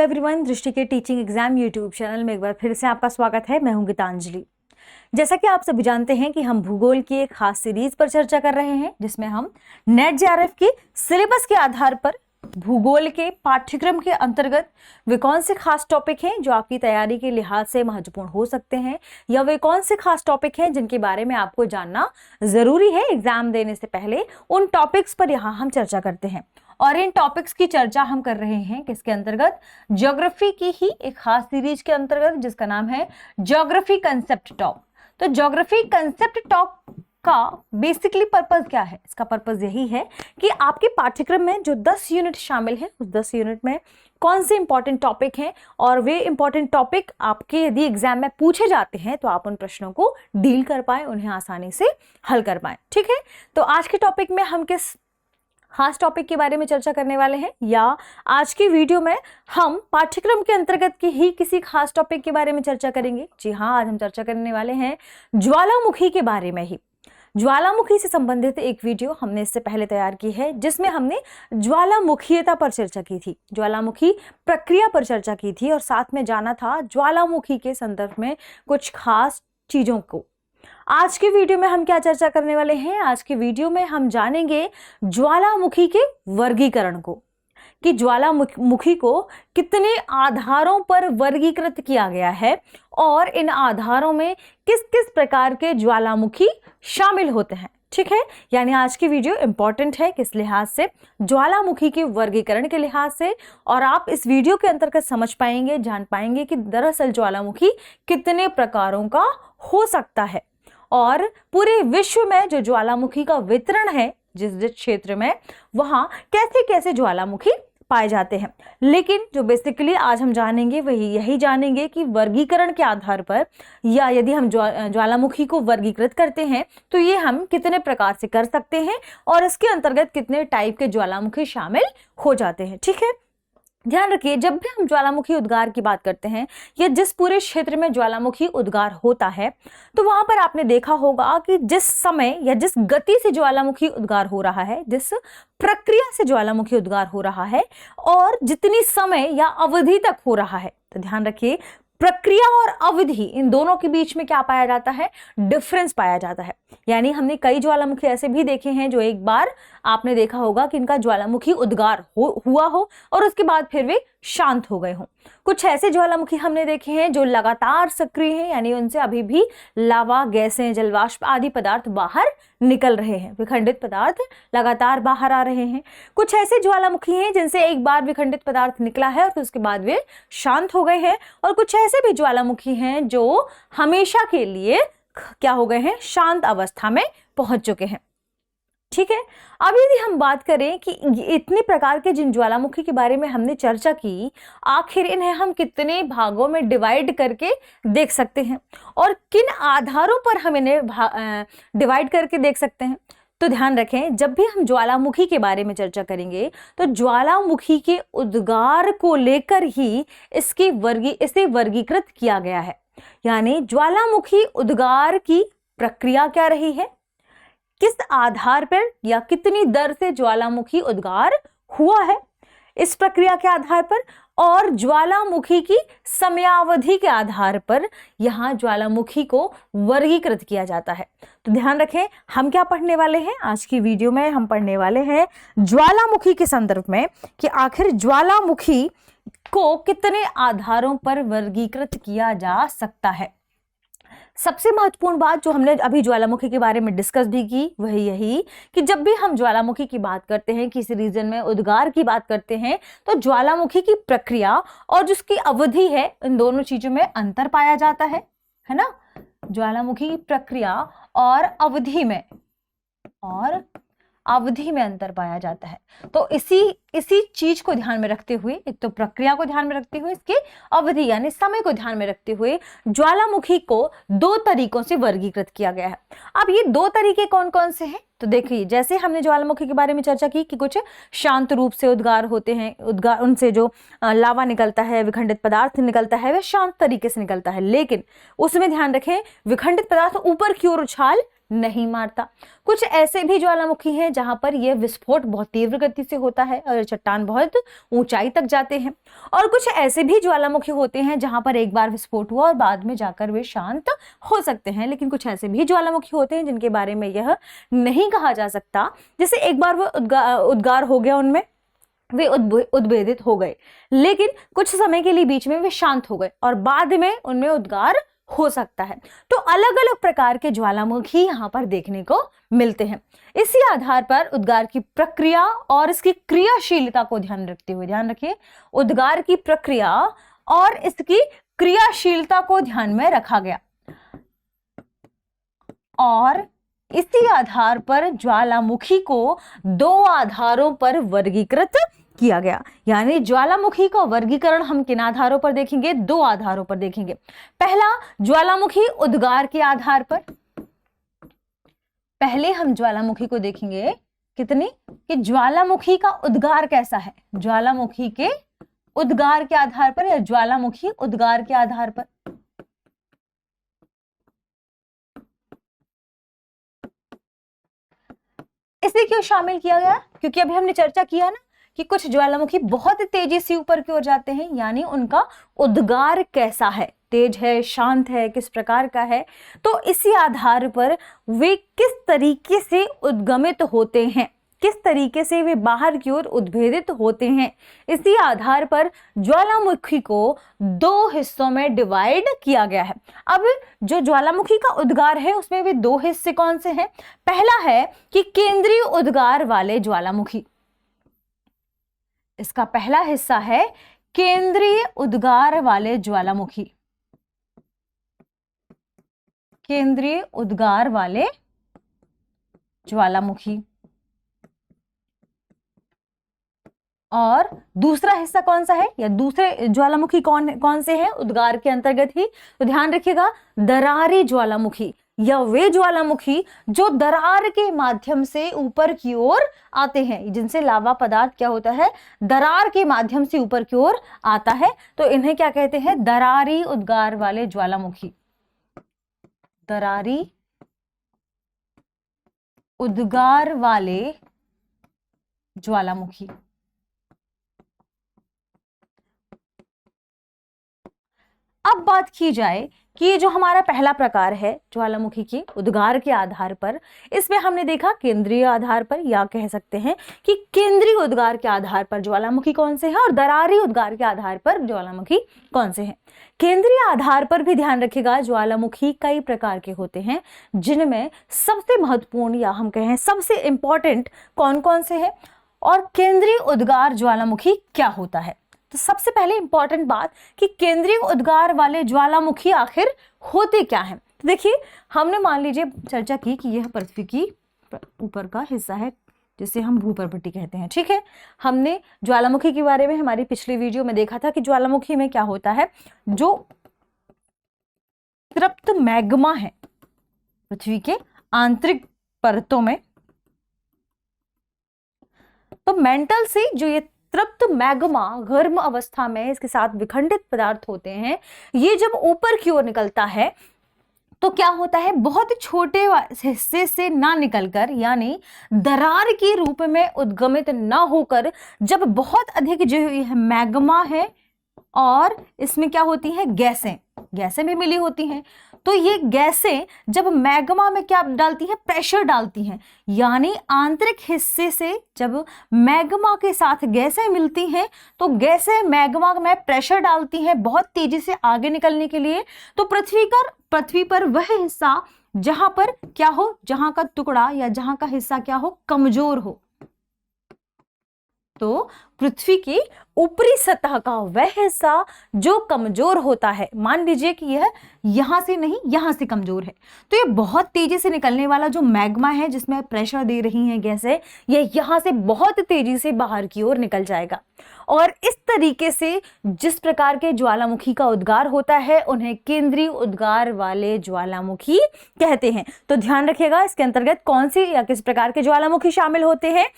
Hello everyone, दृष्टि के teaching exam YouTube channel में एक बार फिर से आपका स्वागत है। मैं हूं गीतांजलि। जैसा कि आप सभी जानते हैं कि हम भूगोल की एक खास सीरीज पर चर्चा कर रहे हैं, जिसमें हम नेट जेआरएफ के सिलेबस के आधार पर भूगोल के पाठ्यक्रम के अंतर्गत वे कौन से खास टॉपिक हैं जो आपकी तैयारी के लिहाज से महत्वपूर्ण हो सकते हैं, या वे कौन से खास टॉपिक हैं जिनके बारे में आपको जानना जरूरी है एग्जाम देने से पहले, उन टॉपिक्स पर यहाँ हम चर्चा करते हैं। और इन टॉपिक्स की चर्चा हम कर रहे हैं किसके अंतर्गत? ज्योग्राफी की ही एक खास सीरीज के अंतर्गत, जिसका नाम है ज्योग्राफी कंसेप्ट टॉक। तो ज्योग्राफी कंसेप्ट टॉक का बेसिकली पर्पस क्या है? इसका पर्पस यही है कि आपके पाठ्यक्रम में जो 10 यूनिट शामिल है, उस 10 यूनिट में कौन से इंपॉर्टेंट टॉपिक हैं, और वे इंपॉर्टेंट टॉपिक आपके यदि एग्जाम में पूछे जाते हैं तो आप उन प्रश्नों को डील कर पाए, उन्हें आसानी से हल कर पाए। ठीक है, तो आज के टॉपिक में हम किस खास टॉपिक के बारे में चर्चा करने वाले हैं, या आज की वीडियो में हम पाठ्यक्रम के अंतर्गत की ही किसी खास टॉपिक के बारे में चर्चा करेंगे? जी हाँ, आज हम चर्चा करने वाले हैं ज्वालामुखी के बारे में ही। ज्वालामुखी से संबंधित एक वीडियो हमने इससे पहले तैयार की है, जिसमें हमने ज्वालामुखीयता पर चर्चा की थी, ज्वालामुखी प्रक्रिया पर चर्चा की थी, और साथ में जाना था ज्वालामुखी के संदर्भ में कुछ खास चीजों को। आज के वीडियो में हम क्या चर्चा करने वाले हैं? आज के वीडियो में हम जानेंगे ज्वालामुखी के वर्गीकरण को, कि ज्वालामुखी को कितने आधारों पर वर्गीकृत किया गया है, और इन आधारों में किस किस प्रकार के ज्वालामुखी शामिल होते हैं। ठीक है, यानी आज की वीडियो इंपॉर्टेंट है किस लिहाज से? ज्वालामुखी के वर्गीकरण के लिहाज से। और आप इस वीडियो के अंतर्गत समझ पाएंगे, जान पाएंगे कि दरअसल ज्वालामुखी कितने प्रकारों का हो सकता है, और पूरे विश्व में जो ज्वालामुखी का वितरण है, जिस जिस क्षेत्र में, वहां कैसे कैसे ज्वालामुखी पाए जाते हैं। लेकिन जो बेसिकली आज हम जानेंगे वही यही जानेंगे कि वर्गीकरण के आधार पर, या यदि हम ज्वालामुखी को वर्गीकृत करते हैं तो ये हम कितने प्रकार से कर सकते हैं, और इसके अंतर्गत कितने टाइप के ज्वालामुखी शामिल हो जाते हैं। ठीक है, ध्यान रखिए, जब भी हम ज्वालामुखी उद्गार की बात करते हैं, या जिस पूरे क्षेत्र में ज्वालामुखी उद्गार होता है, तो वहां पर आपने देखा होगा कि जिस समय या जिस गति से ज्वालामुखी उद्गार हो रहा है, जिस प्रक्रिया से ज्वालामुखी उद्गार हो रहा है, और जितनी समय या अवधि तक हो रहा है, तो ध्यान रखिए प्रक्रिया और अवधि, इन दोनों के बीच में क्या पाया जाता है? डिफरेंस पाया जाता है। यानी हमने कई ज्वालामुखी ऐसे भी देखे हैं जो एक बार आपने देखा होगा कि इनका ज्वालामुखी उद्गार हुआ हो और उसके बाद फिर वे शांत हो गए हों। कुछ ऐसे ज्वालामुखी हमने देखे हैं जो लगातार सक्रिय हैं, यानी उनसे अभी भी लावा, गैसें, जलवाष्प आदि पदार्थ बाहर निकल रहे हैं, विखंडित पदार्थ लगातार बाहर आ रहे हैं। कुछ ऐसे ज्वालामुखी हैं जिनसे एक बार विखंडित पदार्थ निकला है और उसके बाद वे शांत हो गए हैं, और कुछ ऐसे भी ज्वालामुखी हैं जो हमेशा के लिए क्या हो गए हैं? शांत अवस्था में पहुंच चुके हैं। ठीक है, अब यदि हम बात करें कि इतने प्रकार के जिन ज्वालामुखी के बारे में हमने चर्चा की, आखिर इन्हें हम कितने भागों में डिवाइड करके देख सकते हैं, और किन आधारों पर हम इन्हें डिवाइड करके देख सकते हैं? तो ध्यान रखें, जब भी हम ज्वालामुखी के बारे में चर्चा करेंगे तो ज्वालामुखी के उद्गार को लेकर ही इसे वर्गीकृत किया गया है। यानी ज्वालामुखी उद्गार की प्रक्रिया क्या रही है, किस आधार पर या कितनी दर से ज्वालामुखी उद्गार हुआ है, इस प्रक्रिया के आधार पर, और ज्वालामुखी की समयावधि के आधार पर यहां ज्वालामुखी को वर्गीकृत किया जाता है। तो ध्यान रखें, हम क्या पढ़ने वाले हैं आज की वीडियो में? हम पढ़ने वाले हैं ज्वालामुखी के संदर्भ में, कि आखिर ज्वालामुखी को कितने आधारों पर वर्गीकृत किया जा सकता है। सबसे महत्वपूर्ण बात जो हमने अभी ज्वालामुखी के बारे में डिस्कस भी की, वही यही कि जब भी हम ज्वालामुखी की बात करते हैं, किसी रीजन में उद्गार की बात करते हैं, तो ज्वालामुखी की प्रक्रिया और जिसकी अवधि है, इन दोनों चीजों में अंतर पाया जाता है ना? ज्वालामुखी की प्रक्रिया और अवधि में अंतर पाया जाता है। तो इसी चीज को ध्यान में रखते हुए, एक तो प्रक्रिया को ध्यान में रखते हुए, इसकी अवधि यानी समय को ध्यान में रखते हुए ज्वालामुखी को 2 तरीकों से वर्गीकृत किया गया है। अब ये 2 तरीके कौन कौन से हैं? तो देखिए, जैसे हमने ज्वालामुखी के बारे में चर्चा की कि कुछ शांत रूप से उद्गार होते हैं, उद्गार उनसे जो लावा निकलता है, विखंडित पदार्थ निकलता है, वह शांत तरीके से निकलता है। लेकिन उसमें ध्यान रखें, विखंडित पदार्थ ऊपर की ओर उछाल नहीं मारता। कुछ ऐसे भी ज्वालामुखी हैं जहां पर यह विस्फोट बहुत तीव्र गति से होता है और चट्टान बहुत ऊंचाई तक जाते हैं, और कुछ ऐसे भी ज्वालामुखी होते हैं जहां पर एक बार विस्फोट हुआ और बाद में जाकर वे शांत हो सकते हैं। लेकिन कुछ ऐसे भी ज्वालामुखी होते हैं जिनके बारे में यह नहीं कहा जा सकता, जैसे एक बार वो उद्गार हो गया, उनमें वे उद्भेदित हो गए, लेकिन कुछ समय के लिए बीच में वे शांत हो गए और बाद में उनमें उद्गार हो सकता है। तो अलग अलग प्रकार के ज्वालामुखी यहाँ पर देखने को मिलते हैं। इसी आधार पर उद्गार की प्रक्रिया और इसकी क्रियाशीलता को ध्यान रखते हुए, ध्यान रखिए, उद्गार की प्रक्रिया और इसकी क्रियाशीलता को ध्यान में रखा गया और इसी आधार पर ज्वालामुखी को दो आधारों पर वर्गीकृत किया गया। यानी ज्वालामुखी का वर्गीकरण हम किन आधारों पर देखेंगे? दो आधारों पर देखेंगे। पहला, ज्वालामुखी उद्गार के आधार पर। पहले हम ज्वालामुखी को देखेंगे कितनी कि ज्वालामुखी का उद्गार कैसा है, ज्वालामुखी के उद्गार के आधार पर या ज्वालामुखी उद्गार के आधार पर। इसे क्यों शामिल किया गया? क्योंकि अभी हमने चर्चा किया ना कि कुछ ज्वालामुखी बहुत तेजी से ऊपर की ओर जाते हैं, यानी उनका उद्गार कैसा है, तेज है, शांत है, किस प्रकार का है। तो इसी आधार पर वे किस तरीके से उद्गमित होते हैं, किस तरीके से वे बाहर की ओर उद्भेदित होते हैं, इसी आधार पर ज्वालामुखी को दो हिस्सों में डिवाइड किया गया है। अब जो ज्वालामुखी का उद्गार है उसमें वे दो हिस्से कौन से हैं? पहला है कि केंद्रीय उद्गार वाले ज्वालामुखी। इसका पहला हिस्सा है केंद्रीय उद्गार वाले ज्वालामुखी, केंद्रीय उद्गार वाले ज्वालामुखी। और दूसरा हिस्सा कौन सा है, या दूसरे ज्वालामुखी कौन से हैं उद्गार के अंतर्गत ही? तो ध्यान रखिएगा, दरारी ज्वालामुखी, या वे ज्वालामुखी जो दरार के माध्यम से ऊपर की ओर आते हैं, जिनसे लावा पदार्थ क्या होता है, दरार के माध्यम से ऊपर की ओर आता है। तो इन्हें क्या कहते हैं? दरारी उद्गार वाले ज्वालामुखी, दरारी उद्गार वाले ज्वालामुखी। अब बात की जाए कि ये जो हमारा पहला प्रकार है ज्वालामुखी के उद्गार के आधार पर, इसमें हमने देखा केंद्रीय आधार पर, या कह सकते हैं कि केंद्रीय उद्गार के आधार पर ज्वालामुखी कौन से हैं और दरारी उद्गार के आधार पर ज्वालामुखी कौन से हैं। केंद्रीय आधार पर भी ध्यान रखिएगा, ज्वालामुखी कई प्रकार के होते हैं, जिनमें सबसे महत्वपूर्ण या हम कहें सबसे इंपॉर्टेंट कौन कौन से हैं और केंद्रीय उद्गार ज्वालामुखी क्या होता है। तो सबसे पहले इंपॉर्टेंट बात कि केंद्रीय उद्गार वाले ज्वालामुखी आखिर होते क्या हैं। तो देखिए, हमने मान लीजिए चर्चा की कि यह पृथ्वी की ऊपर का हिस्सा है जिसे हम भूपर्वती कहते हैं, ठीक है। हमने ज्वालामुखी के बारे में हमारी पिछली वीडियो में देखा था कि ज्वालामुखी में क्या होता है, जो तृप्त मैग्मा है पृथ्वी के आंतरिक परतों में, तो मेंटल से जो ये तृप्त मैग्मा गर्म अवस्था में इसके साथ विखंडित पदार्थ होते हैं, ये जब ऊपर की ओर निकलता है तो क्या होता है, बहुत छोटे हिस्से से ना निकलकर, यानी दरार के रूप में उद्गमित ना होकर, जब बहुत अधिक जो यह मैग्मा है और इसमें क्या होती हैं, गैसें भी मिली होती हैं, तो ये गैसें जब मैग्मा में क्या डालती हैं, प्रेशर डालती हैं, यानी आंतरिक हिस्से से जब मैग्मा के साथ गैसें मिलती हैं तो गैसें मैग्मा में प्रेशर डालती हैं बहुत तेजी से आगे निकलने के लिए। तो पृथ्वी पर वह हिस्सा जहां पर क्या हो, जहां का टुकड़ा या जहां का हिस्सा क्या हो, कमजोर हो, तो पृथ्वी की ऊपरी सतह का वह हिस्सा जो कमजोर होता है, मान लीजिए कि यह यहां से नहीं यहां से कमजोर है, तो ये बहुत तेजी से निकलने वाला जो मैग्मा है जिसमें प्रेशर दे रही हैं गैसें, यह यहां से बहुत तेजी से बाहर की ओर निकल जाएगा। और इस तरीके से जिस प्रकार के ज्वालामुखी का उद्गार होता है उन्हें केंद्रीय उद्गार वाले ज्वालामुखी कहते हैं। तो ध्यान रखिएगा, इसके अंतर्गत कौन सी या किस प्रकार के ज्वालामुखी शामिल होते हैं,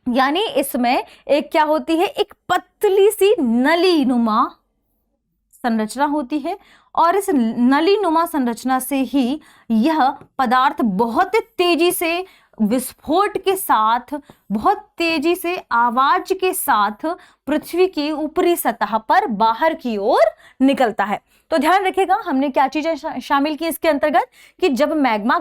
यानी इसमें एक क्या होती है, एक पतली सी नली नुमा संरचना होती है और इस नलीनुमा संरचना से ही यह पदार्थ बहुत तेजी से विस्फोट के साथ, बहुत तेजी से आवाज के साथ पृथ्वी की ऊपरी सतह पर बाहर की ओर निकलता है। तो ध्यान रखिएगा हमने क्या चीजें शामिल की इसके अंतर्गत कि जब मैग्मा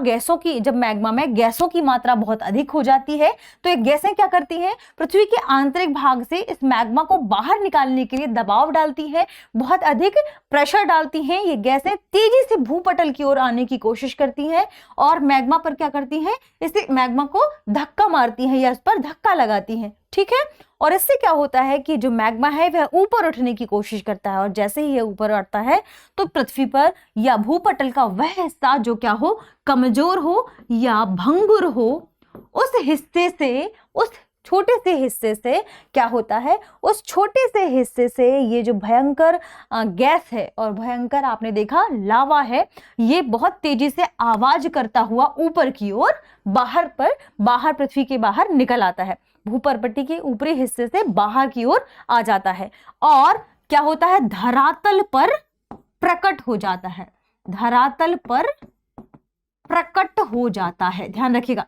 में गैसों की मात्रा बहुत अधिक हो जाती है तो ये गैसें क्या करती हैं, पृथ्वी के आंतरिक भाग से इस मैग्मा को बाहर निकालने के लिए दबाव डालती है, बहुत अधिक प्रेशर डालती हैं। ये गैसें तेजी से भूपटल की ओर आने की कोशिश करती हैं और मैग्मा पर क्या करती हैं, इसे मैग्मा को धक्का मारती हैं या इस पर धक्का लगाती हैं। ठीक है, और इससे क्या होता है कि जो मैग्मा है वह ऊपर उठने की कोशिश करता है और जैसे ही यह ऊपर उठता है तो पृथ्वी पर या भूपटल का वह हिस्सा जो क्या हो, कमजोर हो या भंगुर हो, उस हिस्से से, उस छोटे से हिस्से से क्या होता है, उस छोटे से हिस्से से ये जो भयंकर गैस है और भयंकर आपने देखा लावा है, ये बहुत तेजी से आवाज करता हुआ ऊपर की ओर बाहर पृथ्वी के बाहर निकल आता है, भूपर्पट्टी के ऊपरी हिस्से से बाहर की ओर आ जाता है और क्या होता है, धरातल पर प्रकट हो जाता है, धरातल पर प्रकट हो जाता है। ध्यान रखिएगा।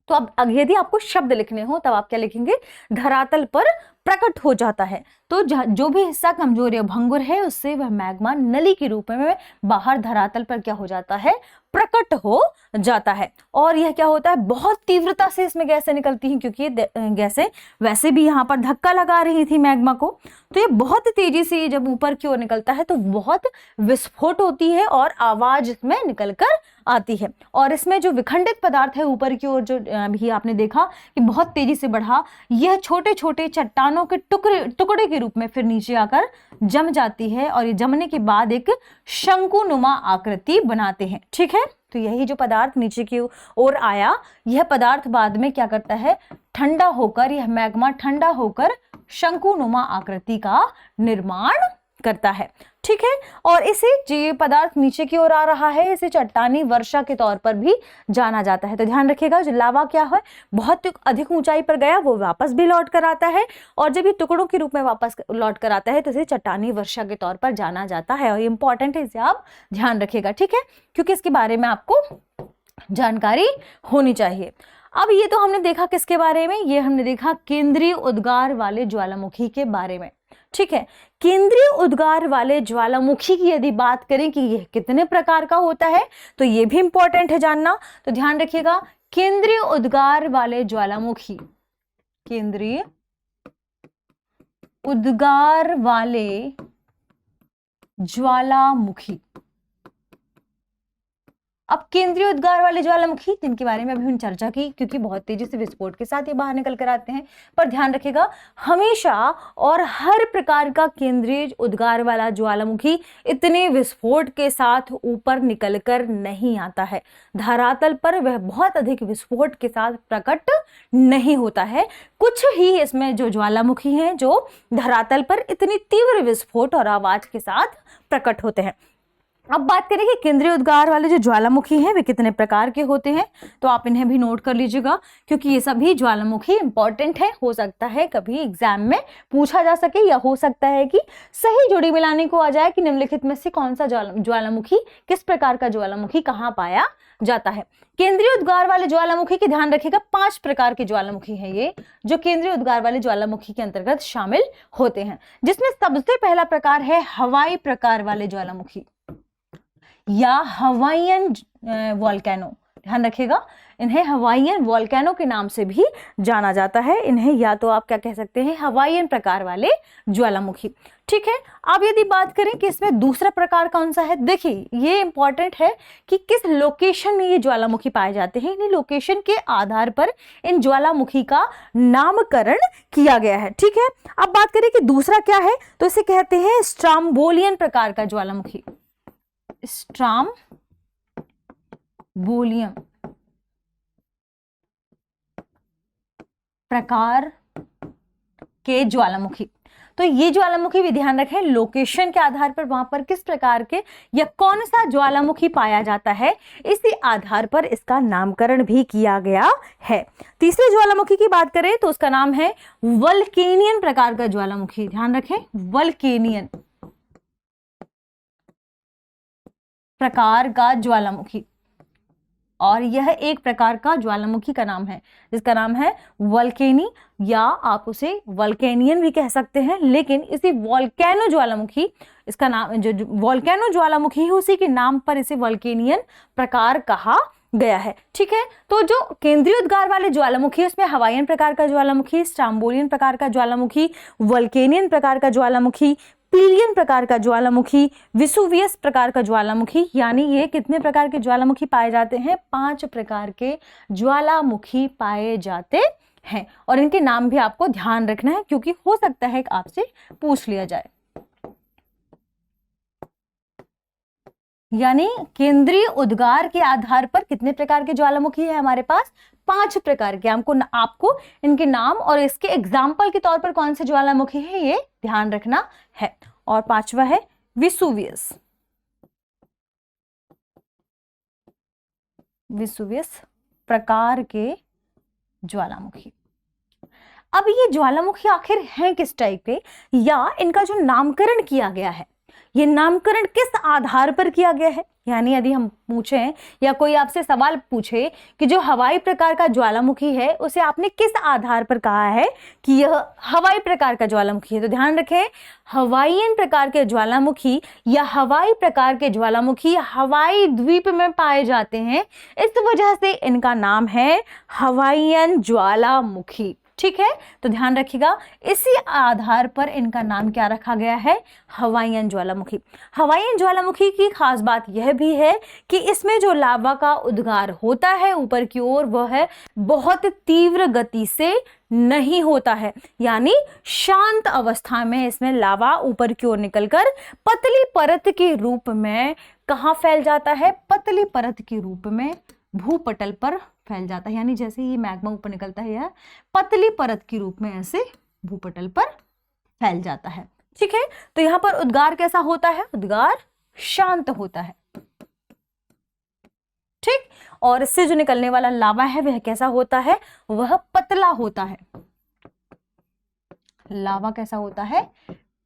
तो अब यदि आपको शब्द लिखने हो तब आप क्या लिखेंगे, धरातल पर प्रकट हो जाता है। तो जो भी हिस्सा कमजोर या भंगुर है उससे वह मैग्मा नली के रूप में बाहर धरातल पर क्या हो जाता है, प्रकट हो जाता है। और यह क्या होता है, बहुत तीव्रता से इसमें गैसें निकलती हैं क्योंकि ये गैसें वैसे भी यहाँ पर धक्का लगा रही थी मैग्मा को, तो ये बहुत तेजी से जब ऊपर की ओर निकलता है तो बहुत विस्फोट होती है और आवाज इसमें निकलकर आती है। और इसमें जो विखंडित पदार्थ है ऊपर की ओर, जो अभी आपने देखा कि बहुत तेजी से बढ़ा, यह छोटे छोटे चट्टानों के टुकड़े के रूप में फिर नीचे आकर जम जाती है और ये जमने के बाद एक शंकुनुमा आकृति बनाते हैं। ठीक है, तो यही जो पदार्थ नीचे की ओर आया, यह पदार्थ बाद में क्या करता है, ठंडा होकर, यह मैग्मा ठंडा होकर शंकुनुमा आकृति का निर्माण करता है। ठीक है, और इसे जो पदार्थ नीचे की ओर आ रहा है इसे चट्टानी वर्षा के तौर पर भी जाना जाता है। तो ध्यान रखिएगा, जो लावा क्या है, बहुत अधिक ऊंचाई पर गया वो वापस भी लौट कर आता है और जब ये टुकड़ों के रूप में वापस लौट कर आता है तो इसे चट्टानी वर्षा के तौर पर जाना जाता है। और ये इंपॉर्टेंट है, इसे आप ध्यान रखिएगा। ठीक है, क्योंकि इसके बारे में आपको जानकारी होनी चाहिए। अब ये तो हमने देखा किसके बारे में, ये हमने देखा केंद्रीय उद्गार वाले ज्वालामुखी के बारे में। ठीक है, केंद्रीय उद्गार वाले ज्वालामुखी की यदि बात करें कि यह कितने प्रकार का होता है तो यह भी इंपॉर्टेंट है जानना। तो ध्यान रखिएगा, केंद्रीय उद्गार वाले ज्वालामुखी, केंद्रीय उद्गार वाले ज्वालामुखी। अब केंद्रीय उद्गार वाले ज्वालामुखी जिनके बारे में अभी हमने चर्चा की, क्योंकि बहुत तेजी से विस्फोट के साथ ये बाहर निकल कर आते हैं, पर ध्यान रखिएगा हमेशा और हर प्रकार का केंद्रीय उद्गार वाला ज्वालामुखी इतने विस्फोट के साथ ऊपर निकलकर नहीं आता है। धरातल पर वह बहुत अधिक विस्फोट के साथ प्रकट नहीं होता है। कुछ ही इसमें जो ज्वालामुखी हैं जो धरातल पर इतनी तीव्र विस्फोट और आवाज के साथ प्रकट होते हैं। अब बात करें कि केंद्रीय उद्गार वाले जो ज्वालामुखी हैं वे कितने प्रकार के होते हैं, तो आप इन्हें भी नोट कर लीजिएगा क्योंकि ये सभी ज्वालामुखी इंपॉर्टेंट है। हो सकता है कभी एग्जाम में पूछा जा सके या हो सकता है कि सही जोड़ी मिलाने को आ जाए कि निम्नलिखित में से कौन सा ज्वालामुखी, किस प्रकार का ज्वालामुखी कहाँ पाया जाता है। केंद्रीय उद्गार वाले ज्वालामुखी के ध्यान रखिएगा 5 प्रकार के ज्वालामुखी हैं ये, जो केंद्रीय उद्गार वाले ज्वालामुखी के अंतर्गत शामिल होते हैं, जिसमें सबसे पहला प्रकार है हवाई प्रकार वाले ज्वालामुखी या हवाईयन वोल्केनो। ध्यान रखिएगा, इन्हें हवाईयन वोल्केनो के नाम से भी जाना जाता है। इन्हें या तो आप क्या कह सकते हैं, हवाईयन प्रकार वाले ज्वालामुखी। ठीक है, अब यदि बात करें कि इसमें दूसरा प्रकार कौन सा है, देखिए ये इंपॉर्टेंट है कि किस लोकेशन में ये ज्वालामुखी पाए जाते हैं। इन लोकेशन के आधार पर इन ज्वालामुखी का नामकरण किया गया है। ठीक है, अब बात करें कि दूसरा क्या है, तो इसे कहते हैं स्ट्राम्बोलियन प्रकार का ज्वालामुखी। स्ट्राम्बोलियन प्रकार के ज्वालामुखी। तो ये ज्वालामुखी भी ध्यान रखें, लोकेशन के आधार पर वहां पर किस प्रकार के या कौन सा ज्वालामुखी पाया जाता है, इसी आधार पर इसका नामकरण भी किया गया है। तीसरे ज्वालामुखी की बात करें तो उसका नाम है वल्केनियन प्रकार का ज्वालामुखी। ध्यान रखें, वल्केनियन प्रकार का ज्वालामुखी, और यह एक प्रकार का ज्वालामुखी का नाम है जिसका नाम है वल्केनी, या आप उसे वल्केनियन भी कह सकते हैं। लेकिन इसी वोल्केनो ज्वालामुखी, इसका नाम जो वोल्केनो ज्वालामुखी है उसी के नाम पर इसे वल्केनियन प्रकार कहा गया है। ठीक है, तो जो केंद्रीय उद्गार वाले ज्वालामुखी है उसमें हवाईयन प्रकार का ज्वालामुखी, स्ट्राम्बोलियन प्रकार का ज्वालामुखी, वल्केनियन प्रकार का ज्वालामुखी, पीलियन प्रकार का ज्वालामुखी, विसुवियस प्रकार का ज्वालामुखी, यानी ये कितने प्रकार के ज्वालामुखी पाए जाते हैं? 5 प्रकार के ज्वालामुखी पाए जाते हैं। और इनके नाम भी आपको ध्यान रखना है क्योंकि हो सकता है कि आपसे पूछ लिया जाए। यानी केंद्रीय उद्गार के आधार पर कितने प्रकार के ज्वालामुखी है हमारे पास? 5 प्रकार के। आपको इनके नाम और इसके एग्जाम्पल के तौर पर कौन से ज्वालामुखी है ये ध्यान रखना है। और 5वां है विसुवियस। विसुवियस प्रकार के ज्वालामुखी। अब ये ज्वालामुखी आखिर हैं किस टाइप के, या इनका जो नामकरण किया गया है ये नामकरण किस आधार पर किया गया है? यानी यदि हम पूछें या कोई आपसे सवाल पूछे कि जो हवाई प्रकार का ज्वालामुखी है उसे आपने किस आधार पर कहा है कि यह हवाई प्रकार का ज्वालामुखी है, तो ध्यान रखें हवाईयन प्रकार के ज्वालामुखी या हवाई प्रकार के ज्वालामुखी हवाई द्वीप में पाए जाते हैं, इस वजह से इनका नाम है हवाईयन ज्वालामुखी। ठीक है, तो ध्यान रखिएगा इसी आधार पर इनका नाम क्या रखा गया है? हवाईयन ज्वालामुखी। हवाईयन ज्वालामुखी की खास बात यह भी है कि इसमें जो लावा का उद्गार होता है ऊपर की ओर वह है बहुत तीव्र गति से नहीं होता है, यानी शांत अवस्था में इसमें लावा ऊपर की ओर निकलकर पतली परत के रूप में कहाँ फैल जाता है? पतली परत के रूप में भूपटल पर फैल जाता है। यानी जैसे ये मैग्मा ऊपर निकलता है यह पतली परत के रूप में ऐसे भूपटल पर फैल जाता है। ठीक है, तो यहां पर उद्गार कैसा होता है? उद्गार शांत होता है। ठीक, और इससे जो निकलने वाला लावा है वह कैसा होता है? वह पतला होता है। लावा कैसा होता है?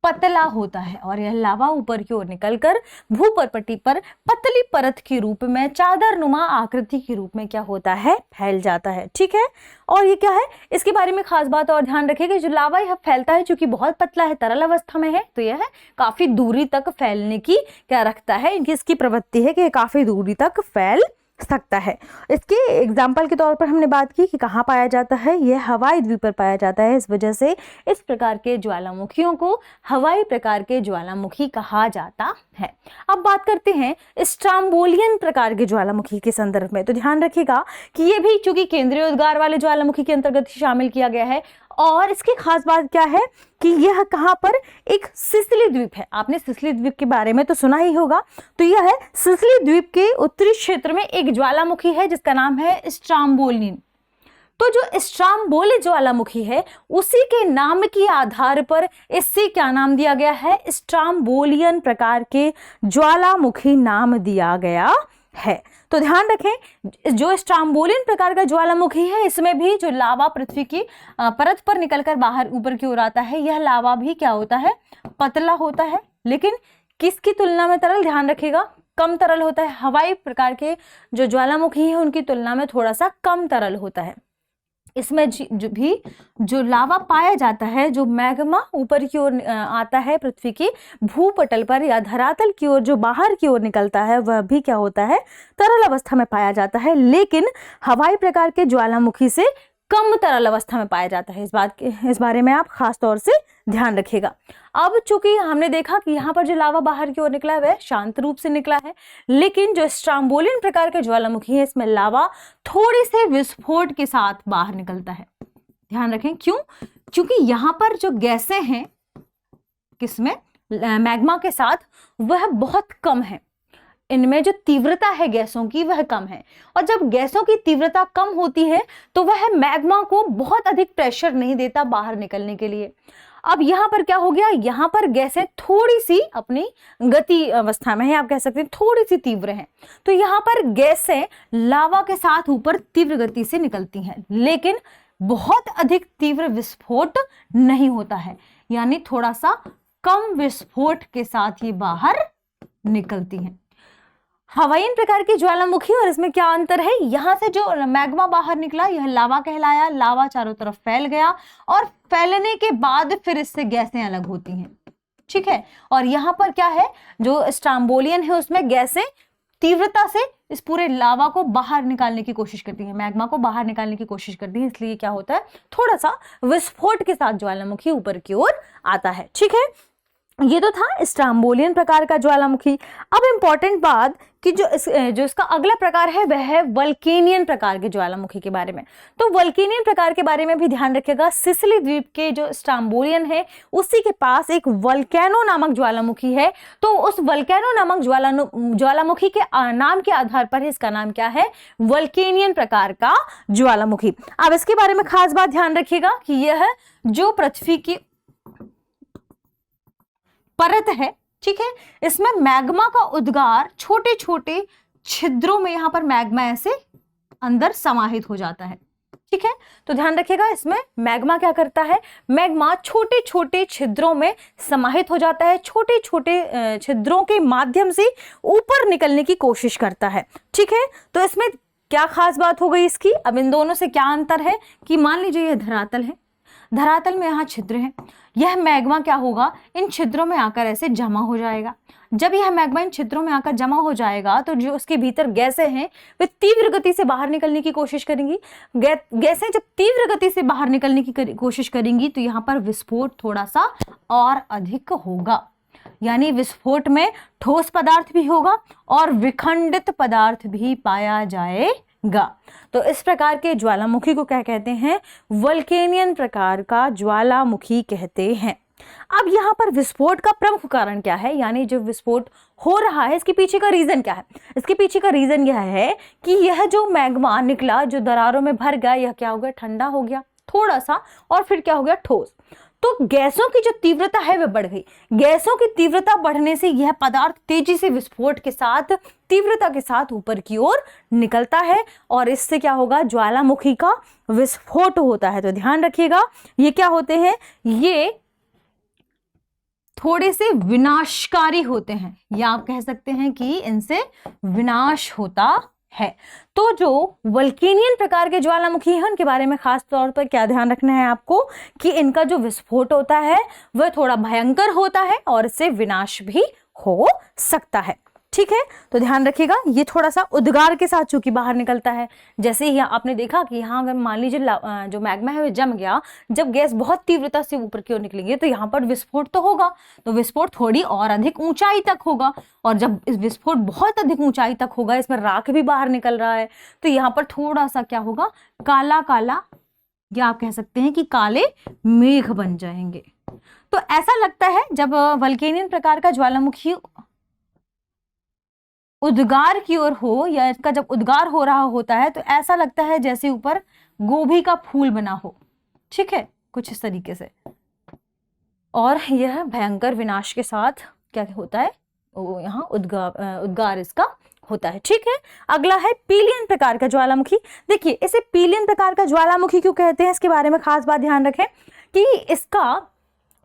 पतला होता है। और यह लावा ऊपर की ओर निकलकर भूपटपट्टी पर पतली परत के रूप में चादरनुमा आकृति के रूप में क्या होता है? फैल जाता है। ठीक है, और ये क्या है इसके बारे में खास बात और ध्यान रखिएगा, जो लावा यह फैलता है चूंकि बहुत पतला है, तरल अवस्था में है, तो यह काफी दूरी तक फैलने की क्या रखता है? इनकी इसकी प्रवृत्ति है कि यह काफी दूरी तक फैल सकता है। इसके एग्जाम्पल के तौर पर हमने बात की कि कहाँ पाया जाता है? यह हवाई द्वीप पर पाया जाता है। इस वजह से इस प्रकार के ज्वालामुखियों को हवाई प्रकार के ज्वालामुखी कहा जाता है। अब बात करते हैं स्ट्राम्बोलियन प्रकार के ज्वालामुखी के संदर्भ में। तो ध्यान रखिएगा कि ये भी चूंकि केंद्रीय उद्गार वाले ज्वालामुखी के अंतर्गत शामिल किया गया है, और इसकी खास बात क्या है कि यह कहां पर? एक सिसिली द्वीप है। आपने सिसिली द्वीप के बारे में तो सुना ही होगा। तो यह है सिसिली द्वीप के उत्तरी क्षेत्र में एक ज्वालामुखी है जिसका नाम है स्ट्राम्बोलिन। तो जो स्ट्राम्बोली ज्वालामुखी है उसी के नाम के आधार पर इससे क्या नाम दिया गया है? स्ट्राम्बोलियन प्रकार के ज्वालामुखी नाम दिया गया है। तो ध्यान रखें जो स्ट्राम्बोलिन प्रकार का ज्वालामुखी है इसमें भी जो लावा पृथ्वी की परत पर निकलकर बाहर ऊपर की ओर आता है, यह लावा भी क्या होता है? पतला होता है, लेकिन किसकी तुलना में तरल? ध्यान रखिएगा कम तरल होता है। हवाई प्रकार के जो ज्वालामुखी है उनकी तुलना में थोड़ा सा कम तरल होता है। इसमें जो लावा पाया जाता है, जो मैग्मा ऊपर की ओर आता है पृथ्वी के भूपटल पर या धरातल की ओर जो बाहर की ओर निकलता है, वह भी क्या होता है? तरल अवस्था में पाया जाता है, लेकिन हवाई प्रकार के ज्वालामुखी से कम तरल अवस्था में पाया जाता है। इस बारे में आप खास तौर से ध्यान रखिएगा। अब चूंकि हमने देखा कि यहाँ पर जो लावा बाहर की ओर निकला है वह शांत रूप से निकला है, लेकिन जो स्ट्राम्बोलिन प्रकार के ज्वालामुखी है इसमें लावा थोड़े से विस्फोट के साथ बाहर निकलता है। ध्यान रखें क्यों? क्योंकि यहाँ पर जो गैसें हैं किसमें? मैग्मा के साथ, वह बहुत कम है। इनमें जो तीव्रता है गैसों की वह कम है, और जब गैसों की तीव्रता कम होती है तो वह मैग्मा को बहुत अधिक प्रेशर नहीं देता बाहर निकलने के लिए। अब यहाँ पर क्या हो गया? यहाँ पर गैसें थोड़ी सी अपनी गति अवस्था में है, आप कह सकते हैं थोड़ी सी तीव्र हैं। तो यहाँ पर गैसें लावा के साथ ऊपर तीव्र गति से निकलती हैं, लेकिन बहुत अधिक तीव्र विस्फोट नहीं होता है, यानी थोड़ा सा कम विस्फोट के साथ ये बाहर निकलती हैं। हवाईन प्रकार की ज्वालामुखी, और इसमें क्या अंतर है, यहाँ से जो मैग्मा बाहर निकला यह लावा कहलाया, लावा चारों तरफ फैल गया और फैलने के बाद फिर इससे गैसें अलग होती हैं, ठीक है। और यहाँ पर क्या है, जो स्ट्रोम्बोलियन है उसमें गैसें तीव्रता से इस पूरे लावा को बाहर निकालने की कोशिश करती है, मैग्मा को बाहर निकालने की कोशिश करती है, इसलिए क्या होता है, थोड़ा सा विस्फोट के साथ ज्वालामुखी ऊपर की ओर आता है, ठीक है। ये तो था स्ट्रोम्बोलियन प्रकार का ज्वालामुखी। अब इंपॉर्टेंट बात कि जो इसका अगला प्रकार है वह है वल्केनियन प्रकार के ज्वालामुखी के बारे में। तो वल्केनियन प्रकार के बारे में भी ध्यान रखिएगा। सिसिली द्वीप के जो स्ट्रोम्बोलियन है उसी के पास एक वल्केनो नामक ज्वालामुखी है। तो उस वल्केनो नामक ज्वालामुखी के नाम के आधार पर इसका नाम क्या है, वल्केनियन प्रकार का ज्वालामुखी। अब इसके बारे में खास बात ध्यान रखिएगा कि यह जो पृथ्वी की परत है, ठीक है, इसमें मैग्मा का उद्गार छोटे छोटे छिद्रों में, यहां पर मैग्मा ऐसे अंदर समाहित हो जाता है, ठीक है। तो ध्यान रखिएगा, इसमें मैग्मा क्या करता है, मैग्मा छोटे छोटे छिद्रों में समाहित हो जाता है, छोटे छोटे छिद्रों के माध्यम से ऊपर निकलने की कोशिश करता है, ठीक है। तो इसमें क्या खास बात हो गई इसकी, अब इन दोनों से क्या अंतर है कि मान लीजिए यह धरातल है, धरातल में यहाँ छिद्र है, यह मैग्मा क्या होगा, इन छिद्रों में आकर ऐसे जमा हो जाएगा। जब यह मैग्मा इन छिद्रों में आकर जमा हो जाएगा तो जो उसके भीतर गैसें हैं वे तीव्र गति से बाहर निकलने की कोशिश करेंगी। गैसें जब तीव्र गति से बाहर निकलने की कोशिश करेंगी तो यहाँ पर विस्फोट थोड़ा सा और अधिक होगा, यानी विस्फोट में ठोस पदार्थ भी होगा और विखंडित पदार्थ भी पाया जाएगा। तो इस प्रकार के ज्वालामुखी को क्या कहते हैं, वल्केनियन प्रकार का ज्वालामुखी कहते हैं। अब यहाँ पर विस्फोट का प्रमुख कारण क्या है, यानी जो विस्फोट हो रहा है इसके पीछे का रीजन क्या है। इसके पीछे का रीजन यह है कि यह जो मैग्मा निकला, जो दरारों में भर गया, यह क्या हो गया, ठंडा हो गया थोड़ा सा, और फिर क्या हो गया, ठोस। तो गैसों की जो तीव्रता है वह बढ़ गई। गैसों की तीव्रता बढ़ने से यह पदार्थ तेजी से विस्फोट के साथ, तीव्रता के साथ ऊपर की ओर निकलता है और इससे क्या होगा, ज्वालामुखी का विस्फोट होता है। तो ध्यान रखिएगा, ये क्या होते हैं, ये थोड़े से विनाशकारी होते हैं, या आप कह सकते हैं कि इनसे विनाश होता है। तो जो वल्केनियन प्रकार के ज्वालामुखी हैं उनके बारे में खास तौर पर क्या ध्यान रखना है आपको कि इनका जो विस्फोट होता है वह थोड़ा भयंकर होता है और इससे विनाश भी हो सकता है, ठीक है। तो ध्यान रखिएगा, ये थोड़ा सा उद्गार के साथ चूंकि बाहर निकलता है। जैसे ही आपने देखा कि यहाँ अगर मान लीजिए जो मैग्मा है वो जम गया, जब गैस बहुत तीव्रता से ऊपर की ओर निकलेगी तो यहाँ पर विस्फोट तो होगा, तो विस्फोट थोड़ी और अधिक ऊंचाई तक होगा, और जब इस विस्फोट बहुत अधिक ऊंचाई तक होगा, इसमें राख भी बाहर निकल रहा है, तो यहाँ पर थोड़ा सा क्या होगा, काला काला, या आप कह सकते हैं कि काले मेघ बन जाएंगे। तो ऐसा लगता है जब वल्केनियन प्रकार का ज्वालामुखी उद्गार की ओर हो, या इसका जब उद्गार हो रहा होता है तो ऐसा लगता है जैसे ऊपर गोभी का फूल बना हो, ठीक है, कुछ इस तरीके से, और यह भयंकर विनाश के साथ क्या होता है, यहाँ उद्गार इसका होता है, ठीक है। अगला है पीलियन प्रकार का ज्वालामुखी। देखिए, इसे पीलियन प्रकार का ज्वालामुखी क्यों कहते हैं, इसके बारे में खास बात ध्यान रखें कि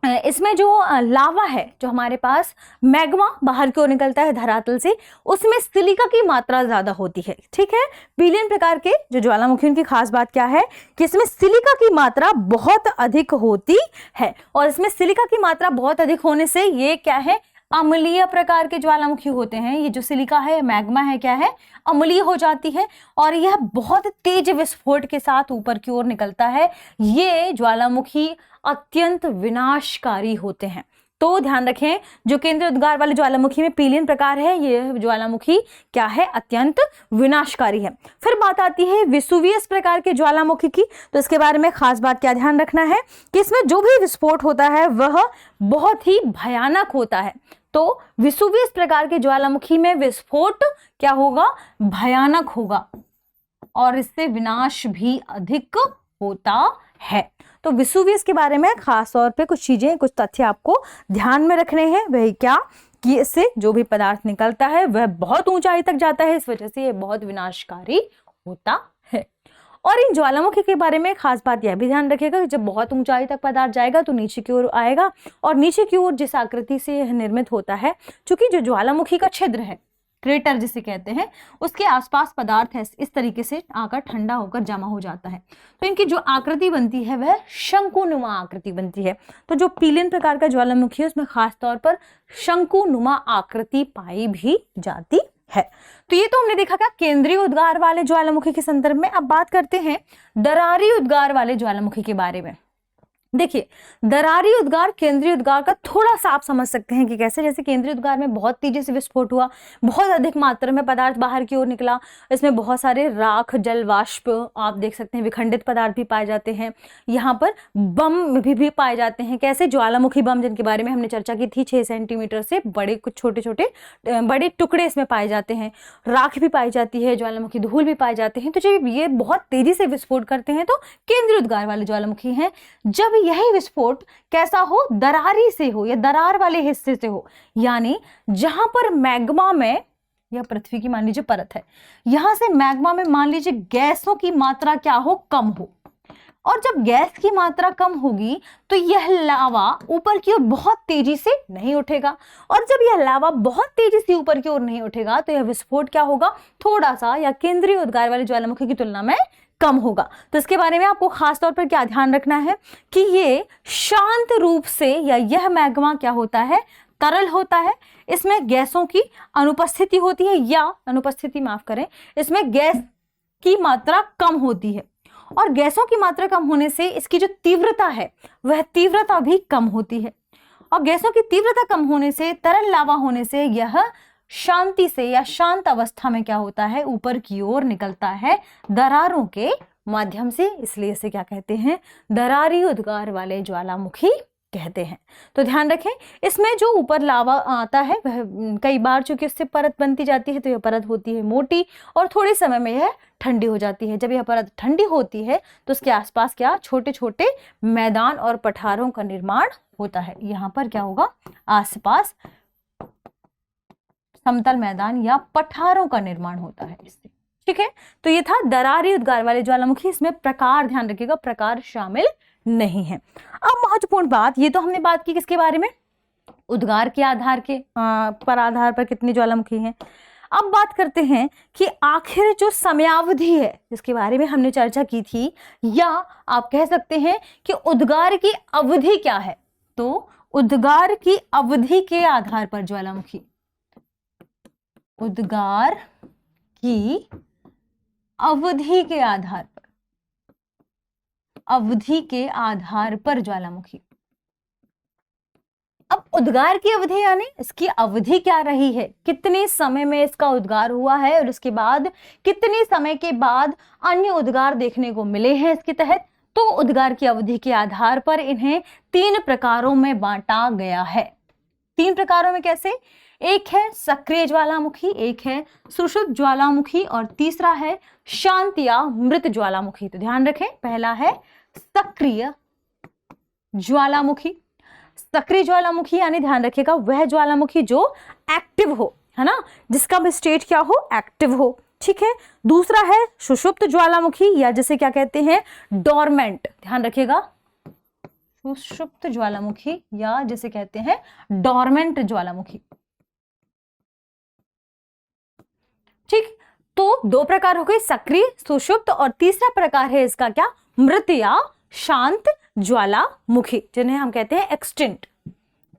इसमें जो लावा है, जो हमारे पास मैग्मा बाहर की ओर निकलता है धरातल से, उसमें सिलिका की मात्रा ज्यादा होती है, ठीक है। पीलियन प्रकार के जो ज्वालामुखी की खास बात क्या है कि इसमें सिलिका की मात्रा बहुत अधिक होती है, और इसमें सिलिका की मात्रा बहुत अधिक होने से ये क्या है, अम्लीय प्रकार के ज्वालामुखी होते हैं। ये जो सिलिका है, मैग्मा है, क्या है, अम्लीय हो जाती है और यह बहुत तेज विस्फोट के साथ ऊपर की ओर निकलता है। ये ज्वालामुखी अत्यंत विनाशकारी होते हैं। तो ध्यान रखें, जो केंद्रीय उद्गार वाले ज्वालामुखी में पीलियन प्रकार है, ये ज्वालामुखी क्या है, अत्यंत विनाशकारी है। फिर बात आती है वेसुवियस प्रकार के ज्वालामुखी की। तो इसके बारे में खास बात क्या ध्यान रखना है कि इसमें जो भी विस्फोट होता है वह बहुत ही भयानक होता है। तो वेसुवियस प्रकार के ज्वालामुखी में विस्फोट क्या होगा, भयानक होगा, और इससे विनाश भी अधिक होता है। तो वेसुवियस के बारे में खास तौर पे कुछ चीजें, कुछ तथ्य आपको ध्यान में रखने हैं। वही क्या कि इससे जो भी पदार्थ निकलता है वह बहुत ऊंचाई तक जाता है, इस वजह से यह बहुत विनाशकारी होता है। और इन ज्वालामुखी के बारे में खास बात यह भी ध्यान रखिएगा कि जब बहुत ऊंचाई तक पदार्थ जाएगा तो नीचे की ओर आएगा, और नीचे की ओर जिस आकृति से यह निर्मित होता है, चूंकि जो ज्वालामुखी का छिद्र है क्रेटर जिसे कहते हैं, उसके आसपास पदार्थ है इस तरीके से आकर ठंडा होकर जमा हो जाता है। तो इनकी जो आकृति बनती है वह शंकुनुमा आकृति बनती है। तो जो पीलियन प्रकार का ज्वालामुखी है उसमें खास तौर पर शंकुनुमा आकृति पाई भी जाती है। तो ये तो हमने देखा क्या केंद्रीय उद्गार वाले ज्वालामुखी के संदर्भ में। अब बात करते हैं दरारी उद्गार वाले ज्वालामुखी के बारे में। देखिए, दरारी उद्गार केंद्रीय उद्गार का थोड़ा सा आप समझ सकते हैं कि कैसे। जैसे केंद्रीय उद्गार में बहुत तेजी से विस्फोट हुआ, बहुत अधिक मात्रा में पदार्थ बाहर की ओर निकला, इसमें बहुत सारे राख, जल, वाष्प, आप देख सकते हैं विखंडित पदार्थ भी पाए जाते हैं। यहाँ पर बम भी पाए जाते हैं। कैसे? ज्वालामुखी बम, जिनके बारे में हमने चर्चा की थी। 6 सेंटीमीटर से बड़े कुछ छोटे छोटे बड़े टुकड़े इसमें पाए जाते हैं। राख भी पाई जाती है, ज्वालामुखी धूल भी पाए जाते हैं। तो जब ये बहुत तेजी से विस्फोट करते हैं तो केंद्रीय उद्गार वाले ज्वालामुखी हैं। जब यही विस्फोट कैसा हो? दरारी से हो या दरार वाले हिस्से से हो, यानी जहां पर मैग्मा में, यह पृथ्वी की मान लीजिए परत है, यहां से मैग्मा में मान लीजिए गैसों की मात्रा क्या हो? कम हो। और जब गैस की मात्रा कम होगी तो यह लावा ऊपर की ओर बहुत तेजी से नहीं उठेगा, और जब यह लावा बहुत तेजी से ऊपर की ओर नहीं उठेगा तो यह विस्फोट क्या होगा? थोड़ा सा या केंद्रीय उद्गार वाले ज्वालामुखी की तुलना में कम होगा। तो इसके बारे में आपको खास तौर पर क्या ध्यान रखना है कि ये शांत रूप से, या यह मैग्मा क्या होता है? तरल होता है। इसमें गैसों की अनुपस्थिति होती है, या अनुपस्थिति माफ करें, इसमें गैस की मात्रा कम होती है, और गैसों की मात्रा कम होने से इसकी जो तीव्रता है वह तीव्रता भी कम होती है, और गैसों की तीव्रता कम होने से, तरल लावा होने से यह शांति से या शांत अवस्था में क्या होता है? ऊपर की ओर निकलता है दरारों के माध्यम से। इसलिए इसे क्या कहते हैं? दरारी उद्गार वाले ज्वालामुखी कहते हैं। तो ध्यान रखें, इसमें जो ऊपर लावा आता है वह कई बार चूंकि उससे परत बनती जाती है तो यह परत होती है मोटी, और थोड़े समय में यह ठंडी हो जाती है। जब यह परत ठंडी होती है तो उसके आसपास क्या? छोटे छोटे मैदान और पठारों का निर्माण होता है। यहाँ पर क्या होगा? आसपास समतल मैदान या पठारों का निर्माण होता है इससे। ठीक है, तो ये था दरारी उद्गार वाले ज्वालामुखी। इसमें प्रकार ध्यान रखिएगा, प्रकार शामिल नहीं है। अब महत्वपूर्ण बात, ये तो हमने बात की किसके बारे में? उद्गार के आधार के आधार पर कितनी ज्वालामुखी हैं। अब बात करते हैं कि आखिर जो समयावधि है जिसके बारे में हमने चर्चा की थी, या आप कह सकते हैं कि उद्गार की अवधि क्या है। तो उद्गार की अवधि के आधार पर ज्वालामुखी, उद्गार की अवधि के आधार पर, अवधि के आधार पर ज्वालामुखी। अब उद्गार की अवधि यानी इसकी अवधि क्या रही है, कितने समय में इसका उद्गार हुआ है, और उसके बाद कितने समय के बाद अन्य उद्गार देखने को मिले हैं इसके तहत। तो उद्गार की अवधि के आधार पर इन्हें 3 प्रकारों में बांटा गया है। 3 प्रकारों में कैसे? एक है सक्रिय ज्वालामुखी, एक है सुषुप्त ज्वालामुखी, और तीसरा है शांत या मृत ज्वालामुखी। तो ध्यान रखें, पहला है सक्रिय ज्वालामुखी। सक्रिय ज्वालामुखी यानी ध्यान रखिएगा वह ज्वालामुखी जो एक्टिव हो, है ना, जिसका भी स्टेट क्या हो? एक्टिव हो। ठीक है। दूसरा है सुषुप्त ज्वालामुखी, या जिसे क्या कहते हैं? डोरमेंट। ध्यान रखिएगा, सुषुप्त ज्वालामुखी या जिसे कहते हैं डोरमेंट ज्वालामुखी। ठीक, तो 2 प्रकार हो गए, सक्रिय, सुषुप्त, और तीसरा प्रकार है इसका क्या? मृत या शांत ज्वालामुखी, जिन्हें हम कहते हैं एक्सटिंक्ट।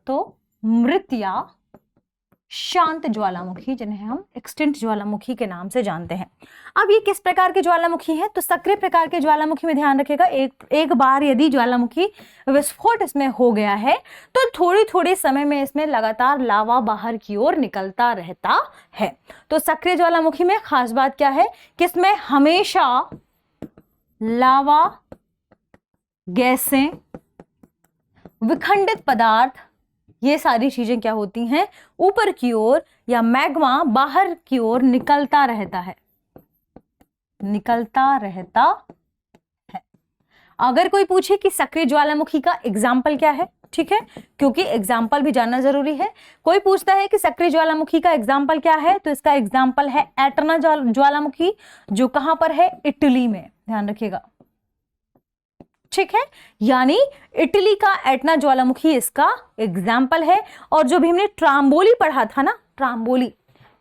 तो मृत या शांत ज्वालामुखी, जिन्हें हम एक्सटिंक्ट ज्वालामुखी के नाम से जानते हैं। अब ये किस प्रकार के ज्वालामुखी है? तो सक्रिय प्रकार के ज्वालामुखी में ध्यान रखिएगा, एक बार यदि ज्वालामुखी विस्फोट इसमें हो गया है तो थोड़ी थोड़ी समय में इसमें लगातार लावा बाहर की ओर निकलता रहता है। तो सक्रिय ज्वालामुखी में खास बात क्या है कि इसमें हमेशा लावा, गैसें, विखंडित पदार्थ, ये सारी चीजें क्या होती हैं? ऊपर की ओर या मैग्मा बाहर की ओर निकलता रहता है, निकलता रहता है। अगर कोई पूछे कि सक्रिय ज्वालामुखी का एग्जाम्पल क्या है, ठीक है, क्योंकि एग्जाम्पल भी जानना जरूरी है। कोई पूछता है कि सक्रिय ज्वालामुखी का एग्जाम्पल क्या है, तो इसका एग्जाम्पल है एटना ज्वालामुखी, जो कहां पर है? इटली में। ध्यान रखिएगा, ठीक है, यानी इटली का एटना ज्वालामुखी इसका एग्जाम्पल है। और जो भी हमने ट्राम्बोली पढ़ा था ना, ट्राम्बोली,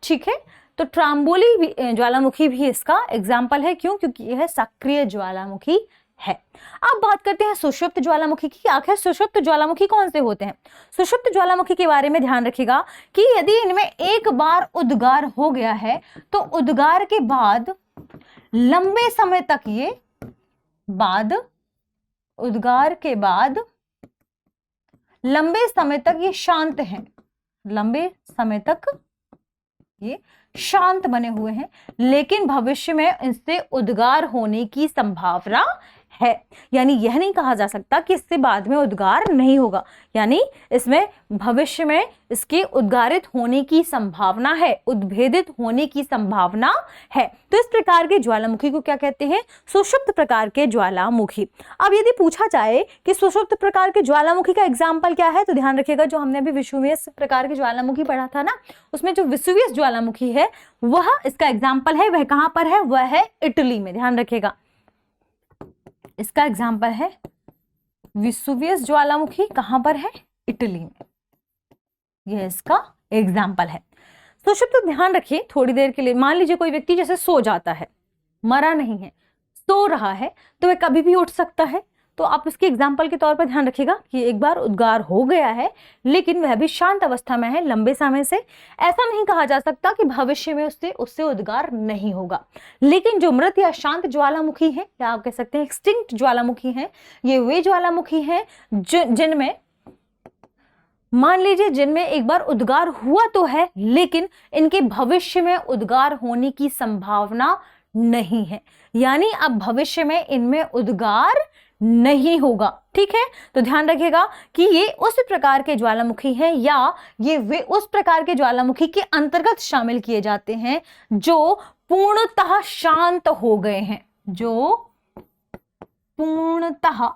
ठीक है। तो ट्राम्बोली ज्वालामुखी भी इसका एग्जाम्पल है। क्यों? क्योंकि यह सक्रिय ज्वालामुखी है। अब बात करते हैं सुषुप्त ज्वालामुखी की। आखिर सुषुप्त ज्वालामुखी कौन से होते हैं? सुषुप्त ज्वालामुखी के बारे में ध्यान रखिएगा कि यदि इनमें एक बार उद्गार हो गया है तो उद्गार के बाद लंबे समय तक उद्गार के बाद लंबे समय तक ये शांत हैं, लंबे समय तक ये शांत बने हुए हैं, लेकिन भविष्य में इससे उद्गार होने की संभावना है। यानी यह नहीं कहा जा सकता कि इससे बाद में उद्गार नहीं होगा, यानी इसमें भविष्य में इसके उद्गारित होने की संभावना है, उद्भेदित होने की संभावना है। तो इस प्रकार के ज्वालामुखी को क्या कहते हैं? सुषुप्त प्रकार के ज्वालामुखी। अब यदि पूछा जाए कि सुषुप्त प्रकार के ज्वालामुखी का एग्जाम्पल क्या है, तो ध्यान रखिएगा जो हमने अभी वेसुवियस प्रकार के ज्वालामुखी पढ़ा था ना, उसमें जो वेसुवियस ज्वालामुखी है वह इसका एग्जाम्पल है। वह कहां पर है? वह है इटली में। ध्यान रखिएगा, इसका एग्जाम्पल है वेसुवियस ज्वालामुखी। कहां पर है? इटली में। यह इसका एग्जाम्पल है। सुषुप्त ध्यान रखिए थोड़ी देर के लिए। मान लीजिए कोई व्यक्ति जैसे सो जाता है, मरा नहीं है, सो रहा है, तो वह कभी भी उठ सकता है। तो आप इसके एग्जाम्पल के तौर पर ध्यान रखिएगा कि एक बार उद्गार हो गया है लेकिन वह भी शांत अवस्था में है लंबे समय से। ऐसा नहीं कहा जा सकता कि भविष्य में उससे उद्गार नहीं होगा। लेकिन जो मृत या शांत ज्वालामुखी है, या आप कह सकते हैं एक्सटिंक्ट ज्वालामुखी है, ये वे ज्वालामुखी हैं जिनमें मान लीजिए जिनमें एक बार उद्गार हुआ तो है लेकिन इनके भविष्य में उद्गार होने की संभावना नहीं है। यानी अब भविष्य में इनमें उद्गार नहीं होगा। ठीक है, तो ध्यान रखिएगा कि ये उस प्रकार के ज्वालामुखी हैं या ये वे उस प्रकार के ज्वालामुखी के अंतर्गत शामिल किए जाते हैं जो पूर्णतः शांत हो गए हैं, जो पूर्णतः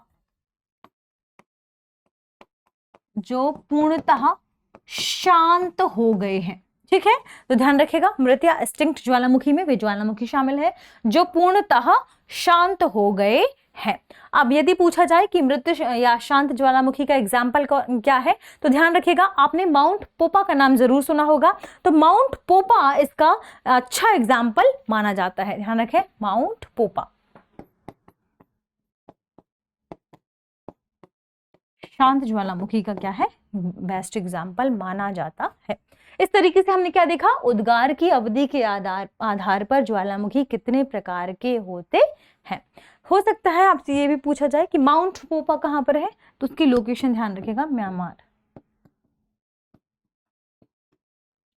शांत हो गए हैं। ठीक है, तो ध्यान रखिएगा मृत या एक्सटिंक्ट ज्वालामुखी में वे ज्वालामुखी शामिल है जो पूर्णतः शांत हो गए है। अब यदि पूछा जाए कि मृत या शांत ज्वालामुखी का एग्जाम्पल क्या है, तो ध्यान रखिएगा आपने माउंट पोपा का नाम जरूर सुना होगा। तो माउंट पोपा इसका अच्छा एग्जाम्पल माना जाता है। ध्यान रखें, माउंट पोपा शांत ज्वालामुखी का क्या है? बेस्ट एग्जाम्पल माना जाता है। इस तरीके से हमने क्या देखा? उद्गार की अवधि के आधार पर ज्वालामुखी कितने प्रकार के होते हैं। हो सकता है आपसे ये भी पूछा जाए कि माउंट पोपा कहां पर है, तो उसकी लोकेशन ध्यान रखिएगा, म्यांमार।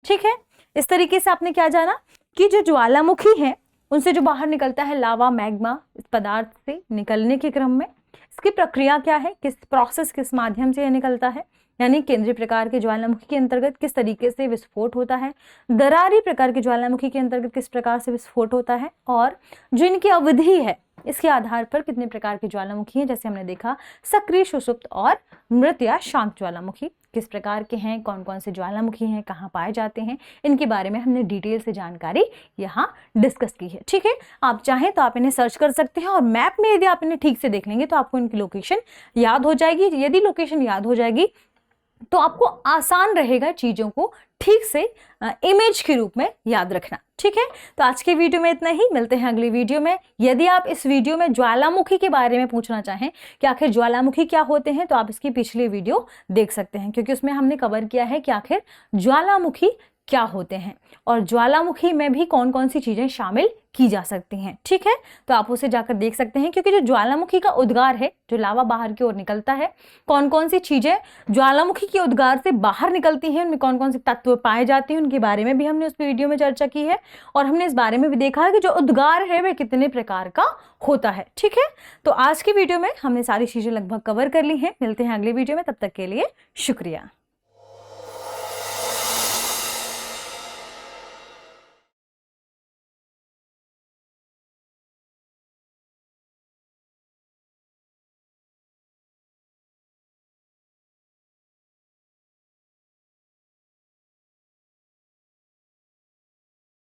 ठीक है, इस तरीके से आपने क्या जाना कि जो ज्वालामुखी है उनसे जो बाहर निकलता है लावा, मैग्मा, इस पदार्थ से निकलने के क्रम में इसकी प्रक्रिया क्या है, किस प्रोसेस, किस माध्यम से यह निकलता है, यानी केंद्रीय प्रकार के ज्वालामुखी के अंतर्गत किस तरीके से विस्फोट होता है, दरारी प्रकार के ज्वालामुखी के अंतर्गत किस प्रकार से विस्फोट होता है, और जो इनकी अवधि है इसके आधार पर कितने प्रकार के ज्वालामुखी हैं। जैसे हमने देखा सक्रिय, सुषुप्त और मृत या शांत ज्वालामुखी किस प्रकार के हैं, कौन कौन से ज्वालामुखी हैं, कहाँ पाए जाते हैं, इनके बारे में हमने डिटेल से जानकारी यहाँ डिस्कस की है। ठीक है, आप चाहें तो आप इन्हें सर्च कर सकते हैं और मैप में यदि आप इन्हें ठीक से देख लेंगे तो आपको इनकी लोकेशन याद हो जाएगी। यदि लोकेशन याद हो जाएगी तो आपको आसान रहेगा चीजों को ठीक से इमेज के रूप में याद रखना। ठीक है, तो आज के वीडियो में इतना ही। मिलते हैं अगली वीडियो में। यदि आप इस वीडियो में ज्वालामुखी के बारे में पूछना चाहें कि आखिर ज्वालामुखी क्या होते हैं, तो आप इसकी पिछली वीडियो देख सकते हैं, क्योंकि उसमें हमने कवर किया है कि आखिर ज्वालामुखी क्या होते हैं और ज्वालामुखी में भी कौन कौन सी चीजें शामिल की जा सकती हैं। ठीक है, तो आप उसे जाकर देख सकते हैं, क्योंकि जो ज्वालामुखी का उद्गार है, जो लावा बाहर की ओर निकलता है, कौन कौन सी चीजें ज्वालामुखी के उद्गार से बाहर निकलती हैं, उनमें कौन कौन से तत्व पाए जाते हैं, उनके बारे में भी हमने उस वीडियो में चर्चा की है। और हमने इस बारे में भी देखा है कि जो उद्गार है वह कितने प्रकार का होता है। ठीक है, तो आज की वीडियो में हमने सारी चीजें लगभग कवर कर ली हैं। मिलते हैं अगले वीडियो में, तब तक के लिए शुक्रिया।